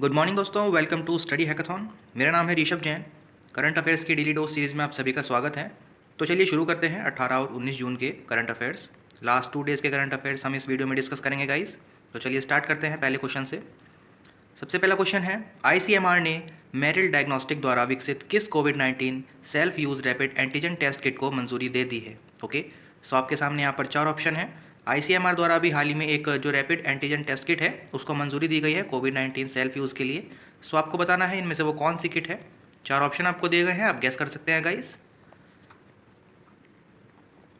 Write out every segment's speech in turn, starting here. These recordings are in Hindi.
गुड मॉर्निंग दोस्तों, वेलकम टू स्टडी हैकाथॉन। मेरा नाम है ऋषभ जैन। करंट अफेयर्स की डेली डोज सीरीज़ में आप सभी का स्वागत है। तो चलिए शुरू करते हैं 18 और 19 जून के करंट अफेयर्स। लास्ट 2 डेज़ के करंट अफेयर्स हम इस वीडियो में डिस्कस करेंगे गाइस। तो चलिए स्टार्ट करते हैं पहले क्वेश्चन से। सबसे पहला क्वेश्चन है, आईसीएमआर ने मेरिल डायग्नोस्टिक द्वारा विकसित किस कोविड-19 self use rapid antigen test kit को मंजूरी दे दी है? ओके, सो आपके सामने यहाँ पर 4 ऑप्शन है। आईसीएमआर द्वारा अभी हाल ही में एक जो रैपिड एंटीजन टेस्ट किट है उसको मंजूरी दी गई है कोविड-19 सेल्फ यूज़ के लिए। सो आपको बताना है इनमें से वो कौन सी किट है। 4 ऑप्शन आपको दिए गए हैं, आप गैस कर सकते हैं guys.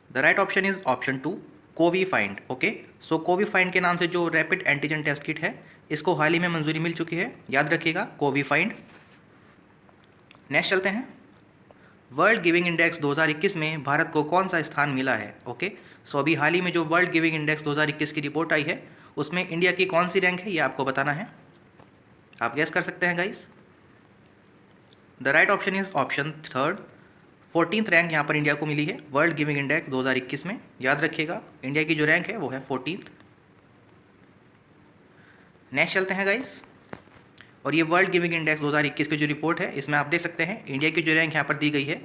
The right option is option 2, Covey find. Okay, so Covey find के नाम से जो रैपिड एंटीजन टेस्ट किट है इसको हाल ही में मंजूरी मिल चुकी है, याद रखिएगा, कोवी फाइंड। नेक्स्ट चलते हैं, वर्ल्ड गिविंग इंडेक्स 2021 में भारत को कौन सा स्थान मिला है? ओके, सो अभी हाल ही में जो वर्ल्ड गिविंग इंडेक्स 2021 की रिपोर्ट आई है उसमें इंडिया की कौन सी रैंक है ये आपको बताना है, आप गैस कर सकते हैं guys. The right option is option 3, 14th rank यहाँ पर इंडिया को मिली है वर्ल्ड गिविंग इंडेक्स 2021 में। याद रखिएगा इंडिया की जो रैंक है वो है 14th। नेक्स्ट चलते हैं गाइस, और ये वर्ल्ड गिविंग इंडेक्स 2021 की जो रिपोर्ट है इसमें आप देख सकते हैं इंडिया की जो रैंक यहाँ पर दी गई है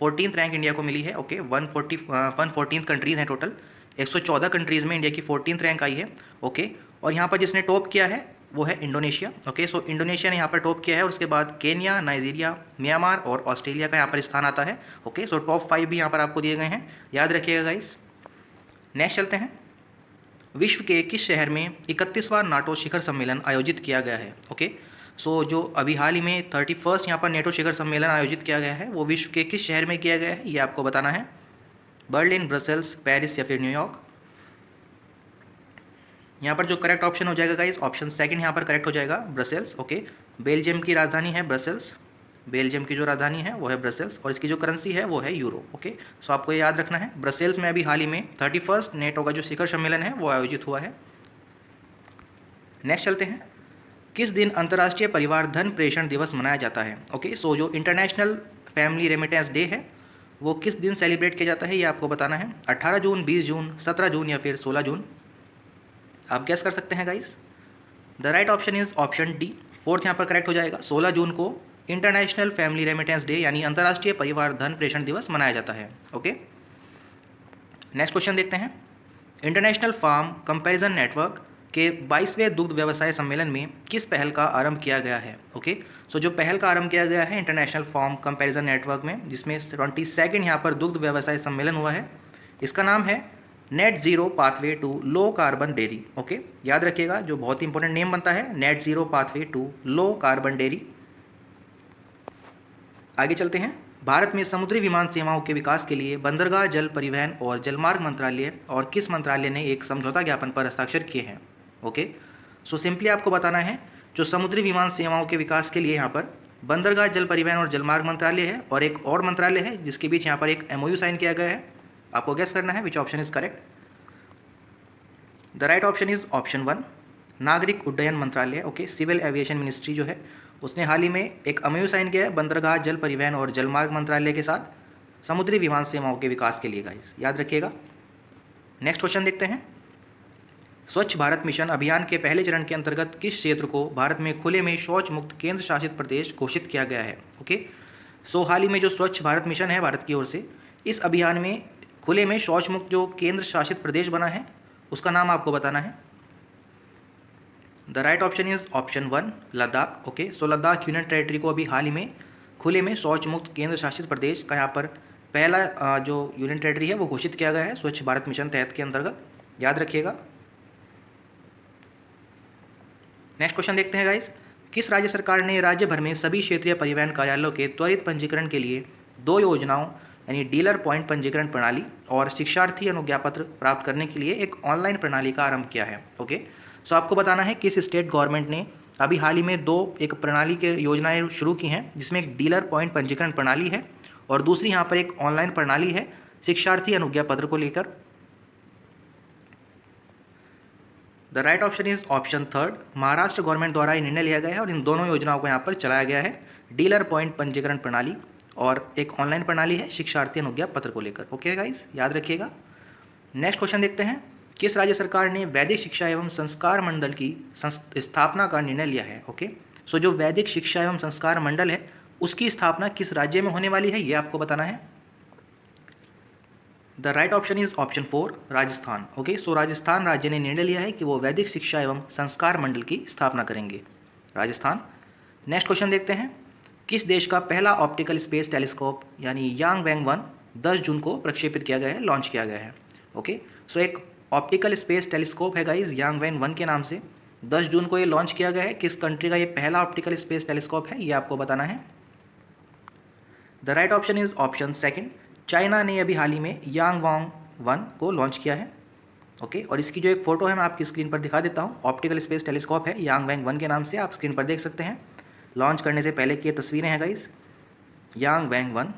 14th रैंक इंडिया को मिली है। ओके, 114 कंट्रीज़ हैं टोटल, 114 कंट्रीज़ में इंडिया की 14th रैंक आई है। ओके, और यहाँ पर जिसने टॉप किया है वो है इंडोनेशिया। ओके, सो इंडोनेशिया ने यहाँ पर टॉप किया है और उसके बाद केन्या, नाइजीरिया, म्यांमार और ऑस्ट्रेलिया का यहाँ पर स्थान आता है। ओके, सो टॉप 5 भी यहाँ पर आपको दिए गए हैं, याद रखिएगा गाइस। नेक्स्ट चलते हैं, विश्व के किस शहर में 31वां नाटो शिखर सम्मेलन आयोजित किया गया है? ओके, सो जो अभी हाल ही में 31st यहाँ पर नेटो शिखर सम्मेलन आयोजित किया गया है वो विश्व के किस शहर में किया गया है ये आपको बताना है, बर्लिन, ब्रसेल्स, पेरिस या फिर न्यूयॉर्क। यहाँ पर जो करेक्ट ऑप्शन हो जाएगा गाइस, ऑप्शन सेकंड यहाँ पर करेक्ट हो जाएगा, ब्रसेल्स। ओके, बेल्जियम की राजधानी है ब्रसेल्स, बेल्जियम की जो राजधानी है वो है ब्रसेल्स और इसकी जो करेंसी है वो है यूरो। ओके, सो आपको ये याद रखना है, ब्रसेल्स में अभी हाल ही में 31st नेटो का जो शिखर सम्मेलन है वो आयोजित हुआ है। नेक्स्ट चलते हैं, किस दिन अंतर्राष्ट्रीय परिवार धन प्रेषण दिवस मनाया जाता है? ओके, सो जो इंटरनेशनल फैमिली रेमिटेंस डे है वो किस दिन सेलिब्रेट किया जाता है ये आपको बताना है, 18 जून, 20 जून, 17 जून या फिर 16 जून। आप गैस कर सकते हैं guys. The right option is option D, 4th यहाँ पर करेक्ट हो जाएगा। 16 जून को इंटरनेशनल फैमिली रेमिटेंस डे यानी अंतर्राष्ट्रीय परिवार धन प्रेषण दिवस मनाया जाता है। ओके, नेक्स्ट क्वेश्चन देखते हैं, इंटरनेशनल फार्म कंपैरिजन नेटवर्क के 22वें दुग्ध व्यवसाय सम्मेलन में किस पहल का आरंभ किया गया है? ओके, सो जो पहल का आरंभ किया गया है इंटरनेशनल फार्म कंपैरिजन नेटवर्क में, जिसमें 22nd यहाँ पर दुग्ध व्यवसाय सम्मेलन हुआ है, इसका नाम है net zero pathway to low carbon dairy. Okay, याद रखिएगा, जो बहुत ही इंपॉर्टेंट नेम बनता है, net zero pathway to low carbon dairy. आगे चलते हैं, भारत में समुद्री विमान सेवाओं के विकास के लिए बंदरगाह, जल परिवहन और जलमार्ग मंत्रालय और किस मंत्रालय ने एक समझौता ज्ञापन पर हस्ताक्षर किए हैं? ओके, सो सिंपली आपको बताना है, जो समुद्री विमान सेवाओं के विकास के लिए यहाँ पर बंदरगाह, जल परिवहन और जलमार्ग मंत्रालय है और एक और मंत्रालय है जिसके बीच यहाँ पर एक MOU साइन किया गया है। आपको गैस करना है विच option is correct. The right option is option 1, नागरिक उड्डयन मंत्रालय। ओके, सिविल एविएशन मिनिस्ट्री जो है उसने हाल ही में एक MOU साइन किया है बंदरगाह, जल परिवहन और जलमार्ग मंत्रालय के साथ समुद्री विमान सेवाओं के विकास के लिए गाइस, याद रखिएगा। नेक्स्ट क्वेश्चन देखते हैं, स्वच्छ भारत मिशन अभियान के पहले चरण के अंतर्गत किस क्षेत्र को भारत में खुले में शौच मुक्त केंद्र शासित प्रदेश घोषित किया गया है? ओके, सो हाल ही में जो स्वच्छ भारत मिशन है भारत की ओर से, इस अभियान में खुले में शौच मुक्त जो केंद्र शासित प्रदेश बना है उसका नाम आपको बताना है। The right option is option 1, Ladakh. Okay, so Ladakh union territory को अभी हाल ही में खुले में शौच मुक्त केंद्र शासित प्रदेश का यहाँ पर पहला जो यूनियन टेरिटरी है वो घोषित किया गया है स्वच्छ भारत मिशन तहत के अंतर्गत, याद रखिएगा। नेक्स्ट क्वेश्चन देखते हैं गाइस, किस राज्य सरकार ने राज्य भर में सभी क्षेत्रीय परिवहन कार्यालयों के त्वरित पंजीकरण के लिए 2 योजनाओं यानी डीलर पॉइंट पंजीकरण प्रणाली और शिक्षार्थी अनुज्ञापत्र प्राप्त करने के लिए एक ऑनलाइन प्रणाली का आरंभ किया है? ओके, सो आपको बताना है किस स्टेट गवर्नमेंट ने अभी हाल ही में 2 एक प्रणाली के योजनाएं शुरू की हैं, जिसमें एक डीलर पॉइंट पंजीकरण प्रणाली है और दूसरी यहाँ पर एक ऑनलाइन प्रणाली है शिक्षार्थी अनुज्ञा पत्र को लेकर। The right option is option 3, Maharashtra government द्वारा ये निर्णय लिया गया है और इन दोनों योजनाओं को यहाँ पर चलाया गया है, डीलर पॉइंट पंजीकरण प्रणाली और एक ऑनलाइन प्रणाली है शिक्षार्थी अनुज्ञा पत्र को लेकर। ओके गाइस, याद रखिएगा। नेक्स्ट क्वेश्चन देखते हैं, किस राज्य सरकार ने वैदिक शिक्षा एवं संस्कार मंडल की स्थापना का निर्णय लिया है? ओके, सो जो वैदिक शिक्षा एवं संस्कार मंडल है उसकी स्थापना किस राज्य में होने वाली है, ये आपको बताना है। The right option is option 4 Rajasthan. Okay, so Rajasthan राज्य ने निर्णय लिया है कि वो वैदिक शिक्षा एवं संस्कार मंडल की स्थापना करेंगे, राजस्थान। नेक्स्ट क्वेश्चन देखते हैं, किस देश का पहला ऑप्टिकल स्पेस टेलीस्कोप यानी यांग वैंग 1 10 जून को प्रक्षेपित किया गया है, लॉन्च किया गया है। ओके, सो एक ऑप्टिकल स्पेस टेलीस्कोप है गाइस यांग वैंग 1 के नाम से, 10 जून को ये लॉन्च किया गया है। किस कंट्री का ये पहला ऑप्टिकल स्पेस टेलीस्कोप है, ये आपको बताना है। The right option is option second, China ने अभी हाल ही में यांग वांग 1 को लॉन्च किया है। ओके, और इसकी जो एक फोटो है मैं आपकी स्क्रीन पर दिखा देता हूँ। ऑप्टिकल स्पेस टेलीस्कोप है यांग वैंग 1 के नाम से, आप स्क्रीन पर देख सकते हैं। लॉन्च करने से पहले की ये तस्वीरें हैं गाइस, यांग वैंग 1।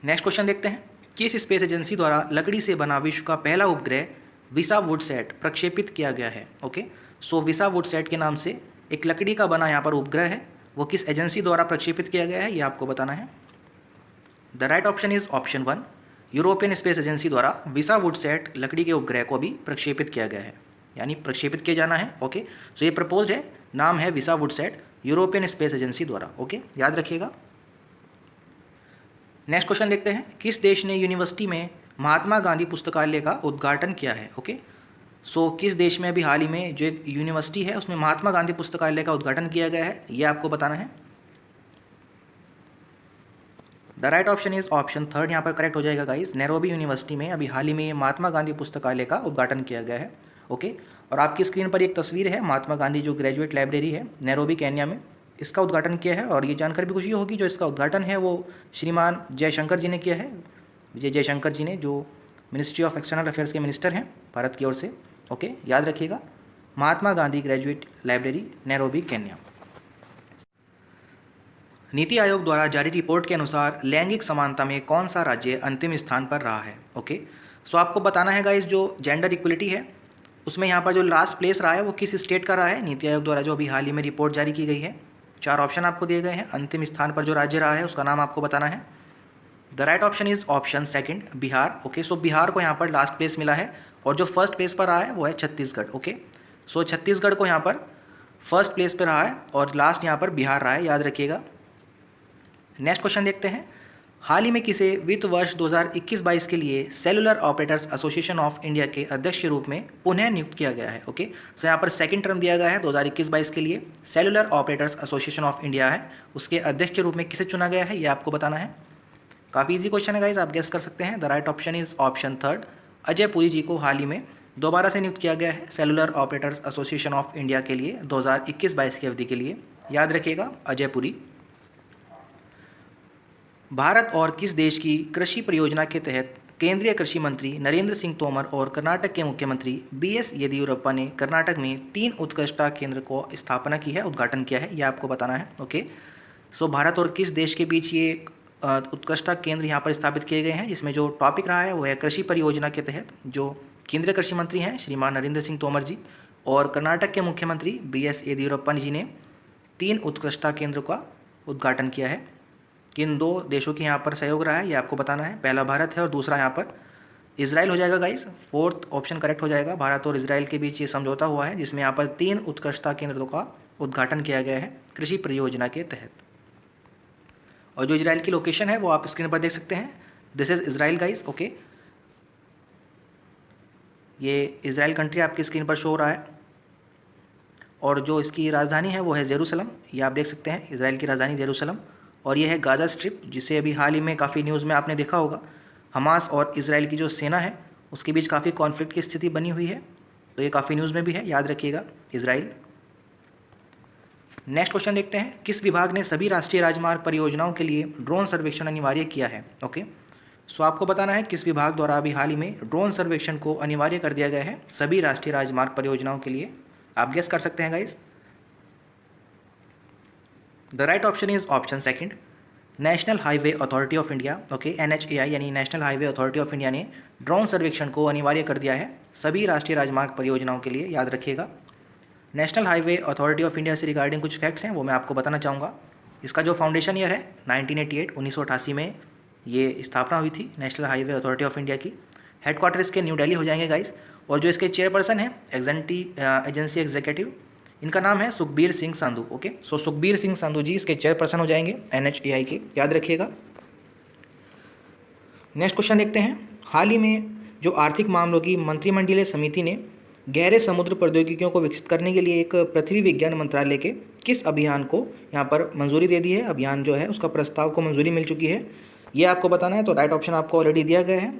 नेक्स्ट क्वेश्चन देखते हैं, किस स्पेस एजेंसी द्वारा लकड़ी से बना विश्व का पहला उपग्रह विसा वुडसैट प्रक्षेपित किया गया है। ओके, सो विसा वुडसैट के नाम से एक लकड़ी का बना यहाँ पर उपग्रह है, वो किस एजेंसी द्वारा प्रक्षेपित किया गया है, ये आपको बताना है। The right option is option 1, European space agency द्वारा विसा वुडसैट लकड़ी के उपग्रह को भी प्रक्षेपित किया गया है, यानी प्रक्षेपित किया जाना है। ओके, सो ये प्रपोज्ड है, नाम है विसा वुडसैट, यूरोपियन स्पेस एजेंसी द्वारा। ओके, याद रखिएगा। नेक्स्ट क्वेश्चन देखते हैं, किस देश ने यूनिवर्सिटी में महात्मा गांधी पुस्तकालय का उद्घाटन किया है। ओके, सो किस देश में अभी हाल ही में जो एक यूनिवर्सिटी है उसमें महात्मा गांधी पुस्तकालय का उद्घाटन किया गया है, ये आपको बताना है। The right option is option 3 यहाँ पर करेक्ट हो जाएगा गाइस। नैरोबी यूनिवर्सिटी में अभी हाल ही में महात्मा गांधी पुस्तकालय का उद्घाटन किया गया है। ओके, और आपकी स्क्रीन पर एक तस्वीर है महात्मा गांधी जो ग्रेजुएट लाइब्रेरी है नैरोबी केन्या में, इसका उद्घाटन किया है। और ये जानकर भी खुशी होगी जो इसका उद्घाटन है वो श्रीमान जयशंकर जी ने किया है, विजय जयशंकर जी ने, जो मिनिस्ट्री ऑफ एक्सटर्नल अफेयर्स के मिनिस्टर हैं भारत की ओर से। ओके, याद रखिएगा, Mahatma Gandhi graduate library Nairobi Kenya. NITI Aayog द्वारा जारी रिपोर्ट के अनुसार लैंगिक समानता में कौन सा राज्य अंतिम स्थान पर रहा है। ओके, सो आपको बताना है गाइस, जो जेंडर इक्वलिटी है उसमें यहाँ पर जो लास्ट प्लेस रहा है वो किस स्टेट का रहा है, नीति आयोग द्वारा जो अभी हाल ही में रिपोर्ट जारी की गई है। 4 ऑप्शन आपको दिए गए हैं, अंतिम स्थान पर जो राज्य रहा है उसका नाम आपको बताना है। The right option is option second Bihar. Okay, so Bihar को यहाँ पर लास्ट प्लेस मिला है और जो फर्स्ट प्लेस पर रहा है वो है छत्तीसगढ़। ओके, सो छत्तीसगढ़ को यहाँ पर फर्स्ट प्लेस पर रहा है और लास्ट यहाँ पर बिहार रहा है, याद रखिएगा। नेक्स्ट क्वेश्चन देखते हैं, हाल ही में किसे वित्त वर्ष 2021-22 के लिए cellular operators association of India के अध्यक्ष के रूप में पुनः नियुक्त किया गया है। ओके, सो यहाँ पर सेकंड टर्म दिया गया है 2021-22 के लिए, cellular operators association of India है, उसके अध्यक्ष के रूप में किसे चुना गया है, ये आपको बताना है। काफ़ी इजी क्वेश्चन है गाइस, आप गेस कर सकते हैं। The right option is option 3, Ajay Puri ji को हाल ही में दोबारा से नियुक्त किया गया है cellular operators association of India के लिए 2021-22 की अवधि के लिए, याद रखिएगा, अजय पुरी। भारत और किस देश की कृषि परियोजना के तहत केंद्रीय कृषि मंत्री नरेंद्र सिंह तोमर और कर्नाटक के मुख्यमंत्री BS येदियुरप्पा ने कर्नाटक में 3 उत्कृष्टता केंद्र को स्थापना की है, उद्घाटन किया है, ये आपको बताना है। ओके, सो भारत और किस देश के बीच ये उत्कृष्टता केंद्र यहाँ पर स्थापित किए गए हैं, जिसमें जो टॉपिक रहा है वो है कृषि परियोजना के तहत जो केंद्रीय कृषि मंत्री हैं श्रीमान नरेंद्र सिंह तोमर जी और कर्नाटक के मुख्यमंत्री BS येदियुरप्पा जी ने 3 उत्कृष्टता केंद्र का उद्घाटन किया है। किन 2 देशों की यहाँ पर सहयोग रहा है, ये आपको बताना है। पहला भारत है और दूसरा यहाँ पर इजराइल हो जाएगा गाइस। 4th ऑप्शन करेक्ट हो जाएगा, भारत और इजराइल के बीच ये समझौता हुआ है जिसमें यहाँ पर 3 उत्कृष्टता केंद्रों का उद्घाटन किया गया है कृषि परियोजना के तहत। और जो इजराइल की लोकेशन है वो आप स्क्रीन पर देख सकते हैं, this is Israel guys. Okay, ये इजराइल कंट्री आपकी स्क्रीन पर शो हो रहा है और जो इसकी राजधानी है वो है जेरूसलम, ये आप देख सकते हैं, इजराइल की राजधानी जेरूसलम। और ये है गाज़ा स्ट्रिप, जिसे अभी हाल ही में काफ़ी न्यूज़ में आपने देखा होगा, हमास और इजराइल की जो सेना है उसके बीच काफ़ी कॉन्फ्लिक्ट की स्थिति बनी हुई है, तो ये काफ़ी न्यूज़ में भी है, याद रखिएगा, इजराइल। नेक्स्ट क्वेश्चन देखते हैं, किस विभाग ने सभी राष्ट्रीय राजमार्ग परियोजनाओं के लिए ड्रोन सर्वेक्षण अनिवार्य किया है। ओके, सो आपको बताना है किस विभाग द्वारा अभी हाल ही में ड्रोन सर्वेक्षण को अनिवार्य कर दिया गया है सभी राष्ट्रीय राजमार्ग परियोजनाओं के लिए, आप गेस कर सकते हैं guys. The right option is option second, national highway authority of India. Okay, NHAI यानी national highway authority of India ने ड्रोन सर्वेक्षण को अनिवार्य कर दिया है सभी राष्ट्रीय राजमार्ग परियोजनाओं के लिए, याद रखिएगा। National highway authority of India से रिगार्डिंग कुछ फैक्ट्स हैं वो मैं आपको बताना चाहूँगा। इसका जो फाउंडेशन ईयर है 1988 1988 में ये स्थापना हुई थी national highway authority of India की। हेडक्वार्टर इसके न्यू दिल्ली हो जाएंगे गाइस। और जो इसके चेयरपर्सन हैं एजेंसी एग्जीक्यूटिव इनका नाम है सुखबीर सिंह संधू। ओके, सो सुखबीर सिंह संधू जी इसके चेयरपर्सन हो जाएंगे NHAI के, याद रखिएगा। नेक्स्ट क्वेश्चन देखते हैं। हाल ही में जो आर्थिक मामलों की मंत्रिमंडलीय समिति ने गहरे समुद्र प्रौद्योगिकियों को विकसित करने के लिए एक पृथ्वी विज्ञान मंत्रालय के किस अभियान को यहाँ पर मंजूरी दे दी है, अभियान जो है उसका प्रस्ताव को मंजूरी मिल चुकी है, ये आपको बताना है। तो राइट ऑप्शन आपको ऑलरेडी दिया गया है।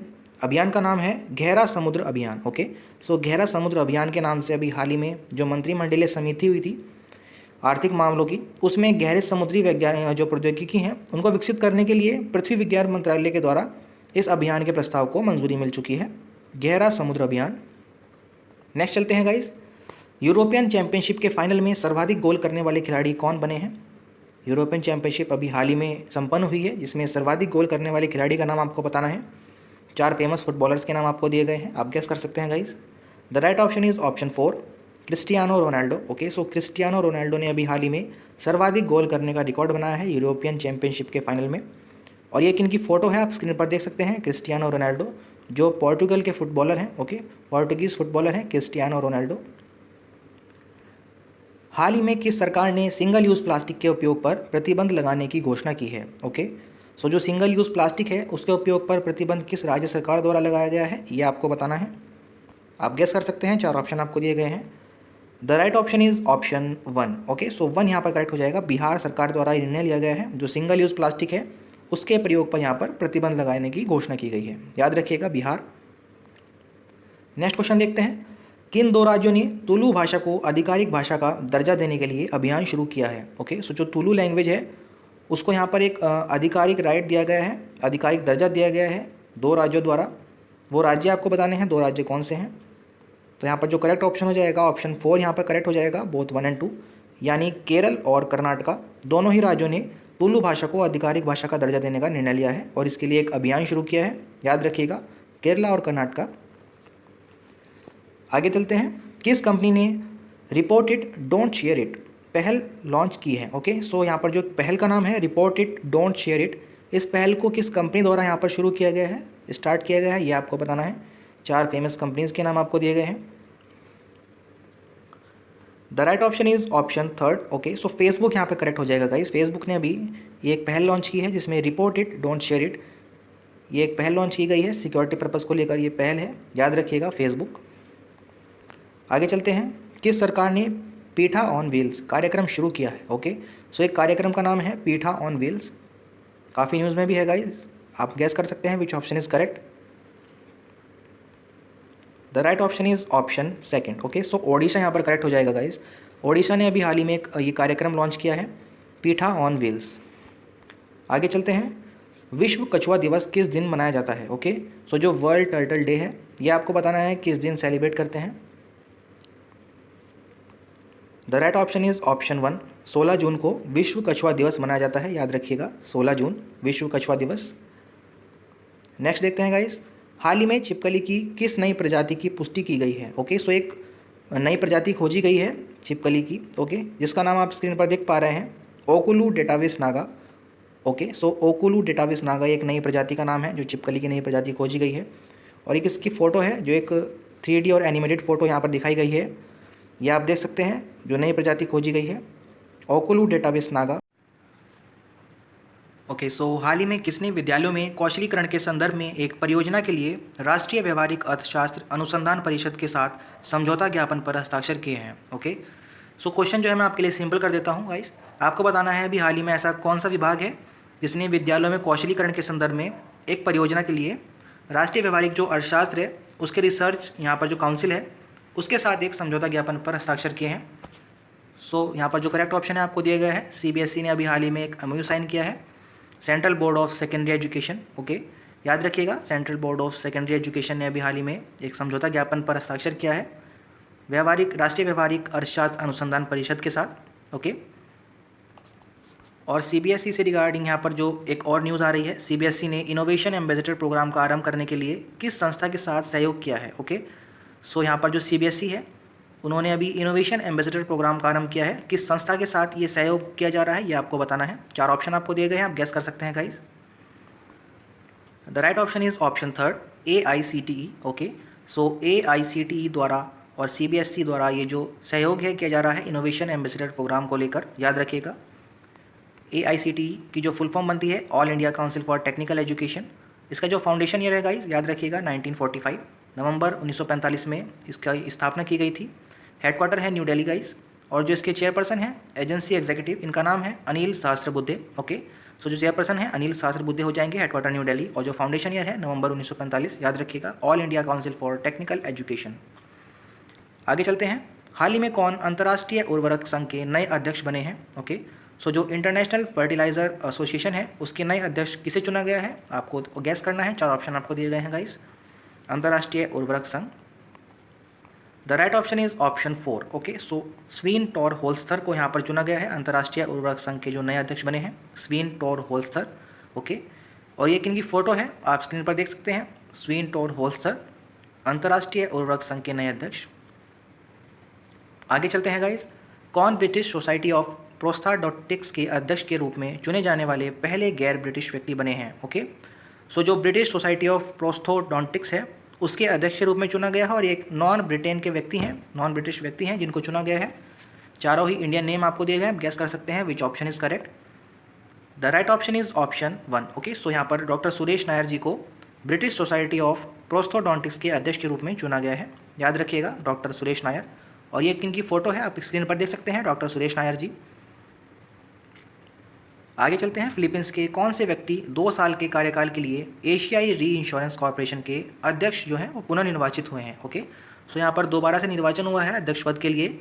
अभियान का नाम है गहरा समुद्र अभियान। ओके, सो गहरा समुद्र अभियान के नाम से अभी हाल ही में जो मंत्रिमंडलीय समिति हुई थी आर्थिक मामलों की, उसमें गहरे समुद्री वैज्ञानिक जो प्रौद्योगिकी हैं उनको विकसित करने के लिए पृथ्वी विज्ञान मंत्रालय के द्वारा इस अभियान के प्रस्ताव को मंजूरी मिल चुकी है, गहरा समुद्र अभियान। नेक्स्ट चलते हैं गाइस। यूरोपियन चैंपियनशिप के फाइनल में सर्वाधिक गोल करने वाले खिलाड़ी कौन बने हैं? यूरोपियन चैंपियनशिप अभी हाल ही में संपन्न हुई है, जिसमें सर्वाधिक गोल करने वाले खिलाड़ी का नाम आपको बताना है। 4 फेमस फुटबॉलर्स के नाम आपको दिए गए हैं, आप गेस कर सकते हैं guys. The right option is option 4, Cristiano Ronaldo. Okay, so Cristiano Ronaldo ने अभी हाल ही में सर्वाधिक गोल करने का रिकॉर्ड बनाया है यूरोपियन चैंपियनशिप के फाइनल में। और ये इनकी फ़ोटो है, आप स्क्रीन पर देख सकते हैं। क्रिस्टियानो रोनाल्डो जो पोर्टुगल के फुटबॉलर हैं, ओके, पोर्टुगीज़ फुटबॉलर हैं क्रिस्टियानो रोनाल्डो। हाल ही में किस सरकार ने सिंगल यूज़ प्लास्टिक के उपयोग पर प्रतिबंध लगाने की घोषणा की है? ओके, सो जो सिंगल यूज़ प्लास्टिक है उसके उपयोग पर प्रतिबंध किस राज्य सरकार द्वारा लगाया गया है, ये आपको बताना है। आप गेस कर सकते हैं, 4 ऑप्शन आपको दिए गए हैं। The right option is option 1। Okay, so 1 यहाँ पर करेक्ट हो जाएगा। बिहार सरकार द्वारा ये निर्णय लिया गया है, जो सिंगल यूज़ प्लास्टिक है उसके प्रयोग पर यहाँ पर प्रतिबंध लगाने की घोषणा की गई है, याद रखिएगा, बिहार। नेक्स्ट क्वेश्चन देखते हैं। किन 2 राज्यों ने तुलु भाषा को आधिकारिक भाषा का दर्जा देने के लिए अभियान शुरू किया है? ओके, सो जो तुलु लैंग्वेज है उसको यहाँ पर एक आधिकारिक राइट दिया गया है, आधिकारिक दर्जा दिया गया है 2 राज्यों द्वारा। वो राज्य आपको बताने हैं, 2 राज्य कौन से हैं। तो यहाँ पर जो करेक्ट ऑप्शन हो जाएगा ऑप्शन 4 यहाँ पर करेक्ट हो जाएगा, बोथ 1 और 2, यानी केरल और कर्नाटका दोनों ही राज्यों ने तुलु भाषा को आधिकारिक भाषा का दर्जा देने का निर्णय लिया है और इसके लिए एक अभियान शुरू किया है, याद रखिएगा, केरला और कर्नाटका। आगे चलते हैं। किस कंपनी ने report it don't share it पहल लॉन्च की है? ओके, सो यहाँ पर जो पहल का नाम है report it don't share it, इस पहल को किस कंपनी द्वारा यहाँ पर शुरू किया गया है, स्टार्ट किया गया है, ये आपको बताना है। 4 फेमस कंपनीज के नाम आपको दिए गए हैं। The right option is option 3। Okay, so Facebook यहाँ पर करेक्ट हो जाएगा गाइस। फेसबुक ने अभी ये एक पहल लॉन्च की है जिसमें report it don't share it, ये एक पहल लॉन्च की गई है, सिक्योरिटी पर्पज़ को लेकर ये पहल है, याद रखिएगा, फेसबुक। आगे चलते हैं। किस सरकार ने पीठा ऑन व्हील्स कार्यक्रम शुरू किया है? ओके, सो एक कार्यक्रम का नाम है पीठा ऑन व्हील्स, काफ़ी न्यूज़ में भी है गाइस, आप गैस कर सकते हैं which option is correct. The right option is option 2। Okay, so Odisha यहाँ पर करेक्ट हो जाएगा गाइस। ओडिशा ने अभी हाल ही में एक ये कार्यक्रम लॉन्च किया है, पीठा ऑन व्हील्स। आगे चलते हैं। विश्व कछुआ दिवस किस दिन मनाया जाता है? ओके, सो जो वर्ल्ड टर्टल डे है ये आपको बताना है किस दिन सेलिब्रेट करते हैं। The right option is option 1, 16 जून को विश्व कछुआ दिवस मनाया जाता है, याद रखिएगा, 16 जून विश्व कछुआ दिवस। नेक्स्ट देखते हैं गाइस। हाल ही में छिपकली की किस नई प्रजाति की पुष्टि की गई है? ओके, सो एक नई प्रजाति खोजी गई है छिपकली की, ओके, जिसका नाम आप स्क्रीन पर देख पा रहे हैं, ओकुलू डेटाविस नागा। ओके, सो ओकुलू डेटाविस नागा एक नई प्रजाति का नाम है जो छिपकली की नई प्रजाति खोजी गई है। और एक इसकी फ़ोटो है जो एक 3D और एनिमेटेड फ़ोटो यहाँ पर दिखाई गई है, ये आप देख सकते हैं, जो नई प्रजाति खोजी गई है, ओकुलू डेटाविस नागा। ओके, सो हाल ही में किसने विद्यालयों में कौशलीकरण के संदर्भ में एक परियोजना के लिए राष्ट्रीय व्यवहारिक अर्थशास्त्र अनुसंधान परिषद के साथ समझौता ज्ञापन पर हस्ताक्षर किए हैं? ओके, सो क्वेश्चन जो है मैं आपके लिए सिंपल कर देता हूँ गाइस। आपको बताना है अभी हाल ही में ऐसा कौन सा विभाग है जिसने विद्यालयों में कौशलीकरण के संदर्भ में एक परियोजना के लिए राष्ट्रीय व्यवहारिक जो अर्थशास्त्र है उसके रिसर्च यहाँ पर जो काउंसिल है उसके साथ एक समझौता ज्ञापन पर हस्ताक्षर किए हैं। सो यहाँ पर जो करेक्ट ऑप्शन है आपको दिया गया है, CBSE ने अभी हाल ही में एक MOU साइन किया है, central board of secondary education. Okay, याद रखिएगा, central board of secondary education ने अभी हाल ही में एक समझौता ज्ञापन पर हस्ताक्षर किया है राष्ट्रीय व्यवहारिक अर्थशास्त्र अनुसंधान परिषद के साथ। ओके, और CBSE से रिगार्डिंग यहाँ पर जो एक और न्यूज़ आ रही है, CBSE ने इनोवेशन एम्बेसडर प्रोग्राम का आरंभ करने के लिए किस संस्था के साथ सहयोग किया है? ओके, सो यहाँ पर जो CBSE है उन्होंने अभी इनोवेशन एम्बेसडर प्रोग्राम का आरंभ किया है, किस संस्था के साथ ये सहयोग किया जा रहा है ये आपको बताना है। 4 ऑप्शन आपको दिए गए हैं, आप गेस कर सकते हैं guys. The right option is option 3, AICTE। Okay, so AICTE द्वारा और CBSE द्वारा ये जो सहयोग है किया जा रहा है इनोवेशन एम्बेसडर प्रोग्राम को लेकर, याद रखिएगा। AICTE की जो फुल फॉर्म बनती है all India council for technical education, इसका जो फाउंडेशन ईयर है गाइस याद रखिएगा 1945, नवंबर 1945 में इसका स्थापना की गई थी। हेडक्वार्टर है न्यू दिल्ली गाइस, और जो इसके चेयरपर्सन है एजेंसी एग्जीक्यूटिव, इनका नाम है अनिल सहस्त्रबुद्धे। ओके, सो जो चेयरपर्सन है अनिल सहस्त्रबुद्धे हो जाएंगे, हेडक्वार्टर न्यू दिल्ली, और जो फाउंडेशन ईयर है नवंबर 1945, याद रखिएगा, all India council for technical education. आगे चलते हैं। हाल ही में कौन अंतर्राष्ट्रीय उर्वरक संघ के नए अध्यक्ष बने हैं? ओके, सो जो इंटरनेशनल फर्टिलाइजर एसोसिएशन है उसके नए अध्यक्ष किसे चुना गया है, आपको गैस करना है। 4 ऑप्शन आपको दिए गए हैं गाइस। अंतर्राष्ट्रीय उर्वरक संघ, the right option is option 4। Okay, so Svein Tore Holsether को यहाँ पर चुना गया है अंतर्राष्ट्रीय उर्वरक संघ के जो नए अध्यक्ष बने हैं, स्वीन टॉर होल्स्टर। ओके, और ये किनकी फोटो है आप स्क्रीन पर देख सकते हैं, स्वीन टॉर होल्स्टर, अंतर्राष्ट्रीय उर्वरक संघ के नए अध्यक्ष। आगे चलते हैं गाइस। कौन ब्रिटिश सोसाइटी ऑफ प्रोस्थाडोंटिक्स के अध्यक्ष के रूप में चुने जाने वाले पहले गैर ब्रिटिश व्यक्ति बने हैं? ओके, सो जो ब्रिटिश सोसाइटी ऑफ प्रोस्थोडोंटिक्स है उसके अध्यक्ष के रूप में चुना गया है, और एक नॉन ब्रिटेन के व्यक्ति हैं, नॉन ब्रिटिश व्यक्ति हैं जिनको चुना गया है। चारों ही इंडियन नेम आपको दिए गए हैं, गैस कर सकते हैं which option is correct. The right option is option 1। Okay, so यहाँ पर डॉक्टर सुरेश नायर जी को ब्रिटिश सोसाइटी ऑफ प्रोस्थोडोंटिक्स के अध्यक्ष के रूप में चुना गया है, याद रखिएगा, डॉक्टर सुरेश नायर। और ये किनकी फोटो है आप स्क्रीन पर देख सकते हैं, डॉक्टर सुरेश नायर जी। आगे चलते हैं। फिलीपींस के कौन से व्यक्ति 2 साल के कार्यकाल के लिए एशियाई री इंश्योरेंस कॉर्पोरेशन के अध्यक्ष जो हैं वो पुनर्निर्वाचित हुए हैं? ओके, सो यहाँ पर दोबारा से निर्वाचन हुआ है अध्यक्ष पद के लिए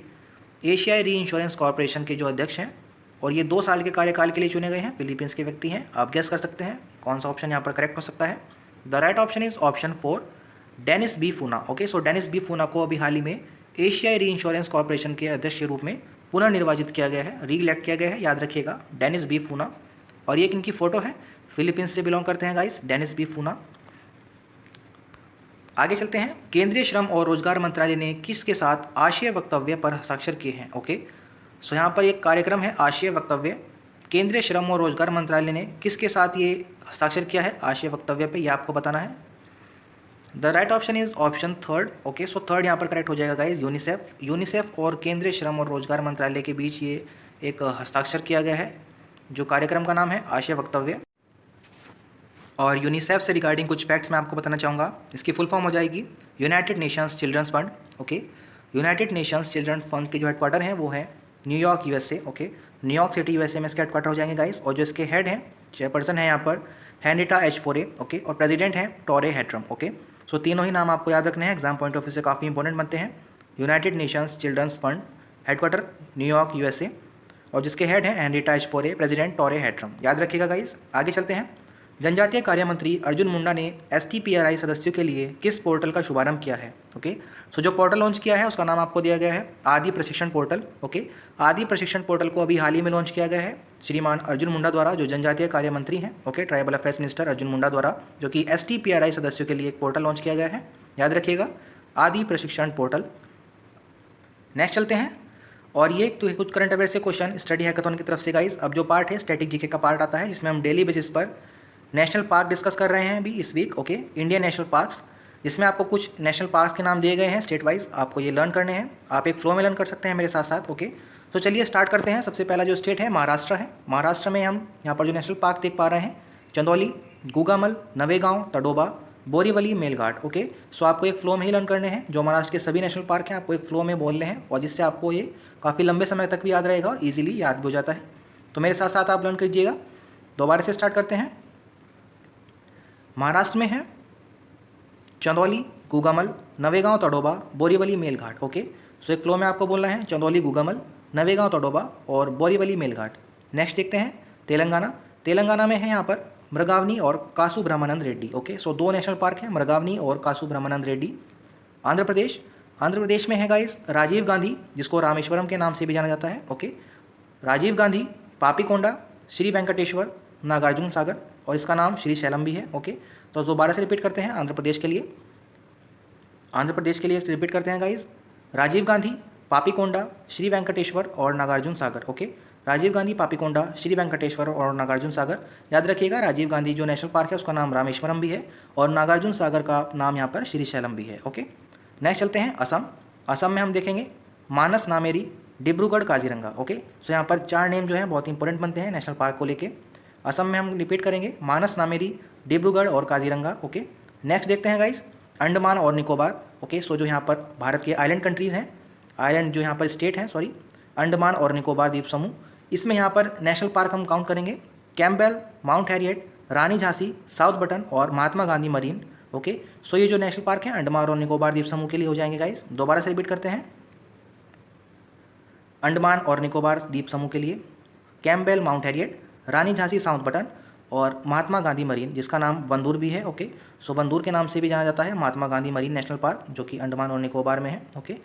एशियाई री इंश्योरेंस कॉर्पोरेशन के जो अध्यक्ष हैं, और ये 2 साल के कार्यकाल के लिए चुने गए हैं, फिलीपींस के व्यक्ति हैं। आप गैस कर सकते हैं कौन सा ऑप्शन यहाँ पर करेक्ट हो सकता है। The right option is option 4, Dennis B Funa. Okay, so Dennis B Funa को अभी हाल ही में एशियाई री इंश्योरेंस कॉर्पोरेशन के अध्यक्ष के रूप में पुनर्निर्वाचित किया गया है, री इलेक्ट किया गया है, याद रखिएगा, डेनिस बी फूना। और ये किनकी फोटो है, फिलीपींस से बिलोंग करते हैं गाइस, डेनिस बी फूना। आगे चलते हैं। केंद्रीय श्रम और रोजगार मंत्रालय ने किसके साथ आशय वक्तव्य पर हस्ताक्षर किए हैं? ओके, सो यहाँ पर एक कार्यक्रम है आशय वक्तव्य, केंद्रीय श्रम और रोजगार मंत्रालय ने किसके साथ ये हस्ताक्षर किया है आशय वक्तव्य पे, ये आपको बताना है। The right option is option 3। Okay, so 3 यहाँ पर करेक्ट हो जाएगा गाइज, यूनिसेफ। यूनिसेफ और केंद्रीय श्रम और रोजगार मंत्रालय के बीच ये एक हस्ताक्षर किया गया है, जो कार्यक्रम का नाम है आशय वक्तव्य। और यूनिसेफ से रिगार्डिंग कुछ फैक्ट्स मैं आपको बताना चाहूँगा। इसकी फुल फॉर्म हो जाएगी united nations children's fund. Okay, united nations children fund के जो हेडक्वार्टर हैं वो है New York USA। Okay, New York city USA में इसके हेडक्वार्टर हो जाएंगे गाइस। और जो इसके हेड हैं, चेयरपर्सन है यहाँ पर हेनरिटा H. फोरे। ओके, और प्रेसिडेंट हैं टोरे हेट्रम। ओके, सो तीनों ही नाम आपको याद रखने हैं, एग्जाम पॉइंट ऑफ व्यू से काफ़ी इंपॉर्टेंट बनते हैं। United nations children's fund, headquarter न्यूयॉर्क USA, और जिसके हेड हैं हेनरिटा H. फोरे, प्रेसिडेंट टोरे हेट्रम, याद रखिएगा गाइस। आगे चलते हैं। जनजातीय कार्य मंत्री अर्जुन मुंडा ने STPRI सदस्यों के लिए किस पोर्टल का शुभारंभ किया है? ओके, सो जो पोर्टल लॉन्च किया है उसका नाम आपको दिया गया है आदि प्रशिक्षण पोर्टल। ओके, आदि प्रशिक्षण पोर्टल को अभी हाल ही में लॉन्च किया गया है श्रीमान अर्जुन मुंडा द्वारा, जो जनजातीय कार्य मंत्री हैं। Okay, tribal affairs minister Arjun Munda द्वारा, जो कि STPRI सदस्यों के लिए एक पोर्टल लॉन्च किया गया है, याद रखिएगा, आदि प्रशिक्षण पोर्टल। नेक्स्ट चलते हैं। और ये तो कुछ करंट अफेयर से क्वेश्चन स्टडी हैकाथॉन की तरफ से गाइस। अब जो पार्ट है स्टैटिक जीके का पार्ट आता है, जिसमें हम डेली बेसिस पर नेशनल पार्क डिस्कस कर रहे हैं अभी इस week. Okay, Indian national parks, जिसमें आपको कुछ नेशनल पार्क्स के नाम दिए गए हैं स्टेट वाइज, आपको ये लर्न करने हैं। आप एक फ्लो में लर्न कर सकते हैं मेरे साथ साथ। ओके, तो चलिए स्टार्ट करते हैं। सबसे पहला जो स्टेट है महाराष्ट्र है। महाराष्ट्र में हम यहाँ पर जो नेशनल पार्क देख पा रहे हैं, चंदौली, गुगामल, नवेगांव, तडोबा, बोरीवली, मेलघाट। ओके, सो आपको एक फ्लो में ही लर्न करने हैं। जो महाराष्ट्र के सभी नेशनल पार्क हैं आपको एक फ्लो में बोलने हैं, और जिससे आपको ये काफ़ी लंबे समय तक भी याद रहेगा और ईजिली याद भी हो जाता है। तो मेरे साथ साथ आप लर्न कीजिएगा। दोबारा से स्टार्ट करते हैं। महाराष्ट्र में है चंदौली, गुगामल, नवेगांव, तडोबा, बोरीवली, मेलघाट। ओके, सो एक फ्लो में आपको बोलना है चंदौली, गुगामल, नवेगांव, तडोबा और बोरीवली, मेलघाट। नेक्स्ट देखते हैं तेलंगाना। तेलंगाना में है यहाँ पर मृगावनी और कासु ब्रह्मानंद रेड्डी। ओके, सो 2 नेशनल पार्क हैं, मृगावनी और कासु ब्रह्मानंद रेड्डी। आंध्र प्रदेश, आंध्र प्रदेश में है गाइस राजीव गांधी, जिसको रामेश्वरम के नाम से भी जाना जाता है। ओके, राजीव गांधी, पापीकोंडा, श्री वेंकटेश्वर, नागार्जुन सागर, और इसका नाम श्री शैलम भी है। ओके, तो दोबारा से रिपीट करते हैं आंध्र प्रदेश के लिए। आंध्र प्रदेश के लिए रिपीट करते हैं गाइस, राजीव गांधी, पापीकोंडा, श्री वेंकटेश्वर और नागार्जुन सागर। ओके, राजीव गांधी, पापीकोंडा, श्री वेंकटेश्वर और नागार्जुन सागर, याद रखिएगा। राजीव गांधी जो नेशनल पार्क है उसका नाम रामेश्वरम भी है, और नागार्जुन सागर का नाम यहाँ पर श्री शैलम भी है। ओके, नेक्स्ट चलते हैं असम। असम में हम देखेंगे मानस नामेरी, डिब्रूगढ़, काजीरंगा। ओके, सो यहाँ पर 4 नेम जो हैं बहुत इंपॉर्टेंट बनते हैं नेशनल पार्क को लेके। असम में हम रिपीट करेंगे मानस नामेरी, डिब्रूगढ़ और काजीरंगा। ओके, नेक्स्ट देखते हैं गाइस अंडमान और निकोबार। ओके, सो जो यहाँ पर भारत के आइलैंड कंट्रीज़ हैं, आइलैंड जो यहाँ पर स्टेट हैं, सॉरी, अंडमान और निकोबार द्वीप समूह, इसमें यहाँ पर नेशनल पार्क हम काउंट करेंगे Campbell, Mount Harriet, Rani Jhansi, South button और महात्मा गांधी मरीन। ओके, सो ये जो नेशनल पार्क हैं अंडमान और निकोबार द्वीप समूह के लिए हो जाएंगे गाइस। दोबारा से रिपीट करते हैं, अंडमान और निकोबार द्वीप समूह के लिए Campbell, Mount Harriet, Rani Jhansi, South button और महात्मा गांधी मरीन, जिसका नाम वंदूर भी है। ओके, सो वंदूर के नाम से भी जाना जाता है महात्मा गांधी मरीन नेशनल पार्क, जो कि अंडमान और निकोबार में है। ओके,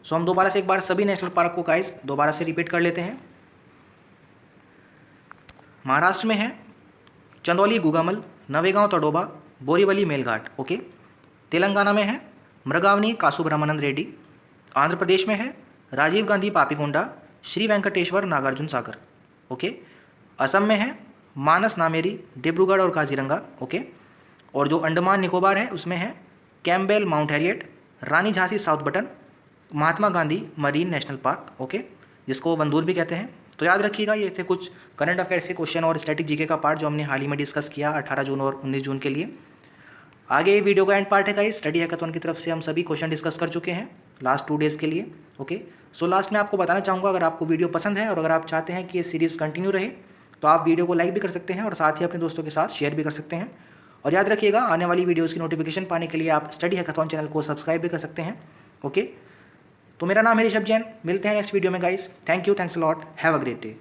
सो हम दोबारा से एक बार सभी नेशनल पार्क को गाइस दोबारा से रिपीट कर लेते हैं। महाराष्ट्र में है चंदौली गुगामल, नवेगांव तडोबा, बोरीवली मेलघाट। ओके, तेलंगाना में है मृगावनी कासुब्रह्मण्यन रेड्डी, आंध्र प्रदेश में है राजीव गांधी पापीकोंडा, श्री वेंकटेश्वर नागार्जुन सागर। ओके, असम में है मानस नामेरी, डिब्रूगढ़ और काजीरंगा। ओके, और जो अंडमान निकोबार है उसमें है Campbell, Mount Harriet, Rani Jhansi, South Button, Mahatma Gandhi marine national park. Okay, जिसको वंदूर भी कहते हैं। तो याद रखिएगा, ये थे कुछ करंट अफेयर्स के क्वेश्चन और स्टैटिक जीके का पार्ट जो हमने हाल ही में डिस्कस किया 18 जून और 19 जून के लिए। आगे वीडियो का एंड पार्ट है गाइस, स्टडी हैकाथॉन की तरफ से हम सभी क्वेश्चन डिस्कस कर चुके हैं लास्ट 2 डेज़ के लिए। ओके, सो लास्ट में आपको बताना चाहूँगा, अगर आपको वीडियो पसंद है और अगर आप चाहते हैं कि ये सीरीज़ कंटिन्यू रहे तो आप वीडियो को लाइक भी कर सकते हैं और साथ ही अपने दोस्तों के साथ शेयर भी कर सकते हैं। और याद रखिएगा, आने वाली वीडियोज़ की नोटिफिकेशन पाने के लिए आप स्टडी हैकाथॉन चैनल को सब्सक्राइब भी कर सकते हैं। ओके, तो मेरा नाम है ऋषभ जैन, मिलते हैं नेक्स्ट वीडियो में guys. Thank you, thanks a lot, have a great day.